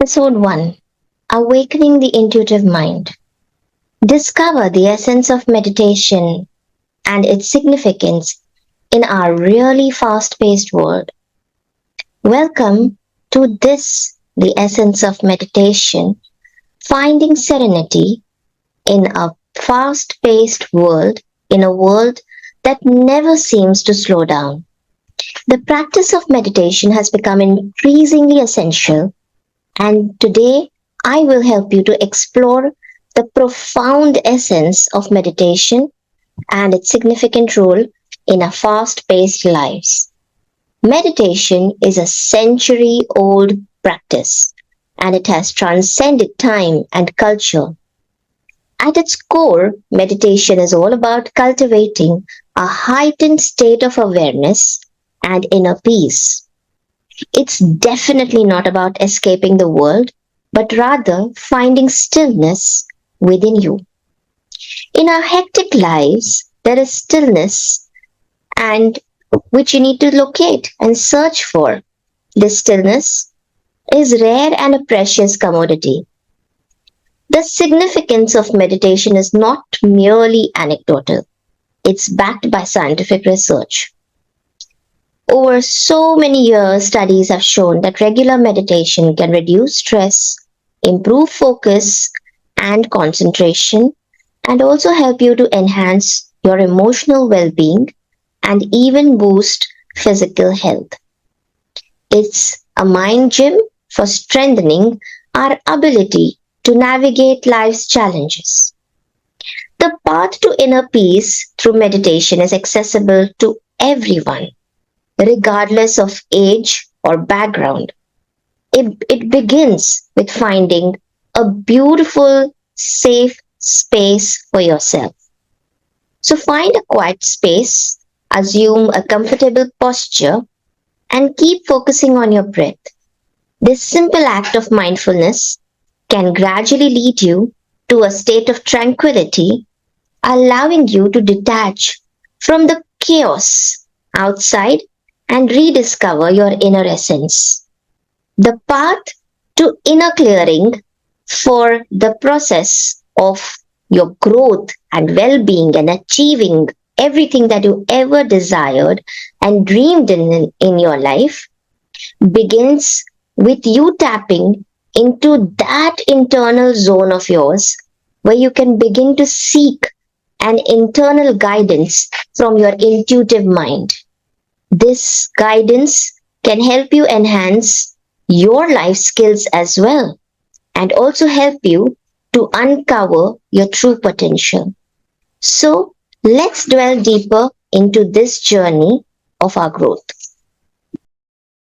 Episode 1: Awakening the Intuitive Mind. Discover the essence of meditation and its significance in our really fast paced world. Welcome to this, the essence of meditation, finding serenity in a fast paced world, in a world that never seems to slow down. The practice of meditation has become increasingly essential, and today I will help you to explore the profound essence of meditation and its significant role in our fast paced lives. Meditation is a century old practice, and it has transcended time and culture. At its core, meditation is all about cultivating a heightened state of awareness and inner peace. It's definitely not about escaping the world, but rather finding stillness within you. In our hectic lives, there is stillness and which you need to locate and search for. This stillness is rare and a precious commodity. The significance of meditation is not merely anecdotal. It's backed by scientific research. Over so many years, studies have shown that regular meditation can reduce stress, improve focus and concentration, and also help you to enhance your emotional well-being and even boost physical health. It's a mind gym for strengthening our ability to navigate life's challenges. The path to inner peace through meditation is accessible to everyone, regardless of age or background. It begins with finding a beautiful, safe space for yourself. So find a quiet space, assume a comfortable posture, and keep focusing on your breath. This simple act of mindfulness can gradually lead you to a state of tranquility, allowing you to detach from the chaos outside and rediscover your inner essence. The path to inner clearing for the process of your growth and well-being and achieving everything that you ever desired and dreamed in your life begins with you tapping into that internal zone of yours where you can begin to seek an internal guidance from your intuitive mind. This guidance can help you enhance your life skills as well and also help you to uncover your true potential. So let's dwell deeper into this journey of our growth.